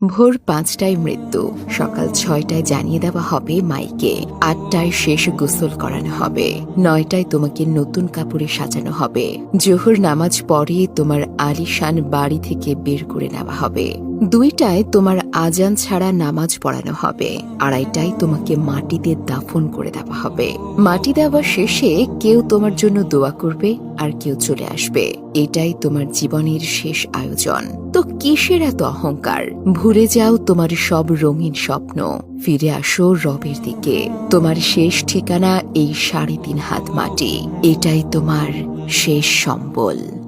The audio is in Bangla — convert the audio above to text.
ভোর ৫টায় মৃত্যু, সকাল ৬টায় জানিয়ে দেওয়া হবে মাইকে, ৮টায় শেষ গোসল করানো হবে, ৯টায় তোমাকে নতুন কাপড়ে সাজানো হবে, জোহর নামাজ পড়ে তোমার আলিশান বাড়ি থেকে বের করে নেওয়া হবে, ২টায় তোমার আজান ছাড়া নামাজ পড়ানো হবে, ২:৩০টায় তোমাকে মাটিতে দাফন করে দেওয়া হবে। মাটি দেওয়া শেষে কেউ তোমার জন্য দোয়া করবে আর কেউ চলে আসবে। এটাই তোমার জীবনের শেষ আয়োজন। তো কিসের এত অহংকার? ভুলে যাও তোমার সব রঙিন স্বপ্ন, ফিরে আসো রবের দিকে। তোমার শেষ ঠিকানা এই ৩.৫ হাত মাটি, এটাই তোমার শেষ সম্বল।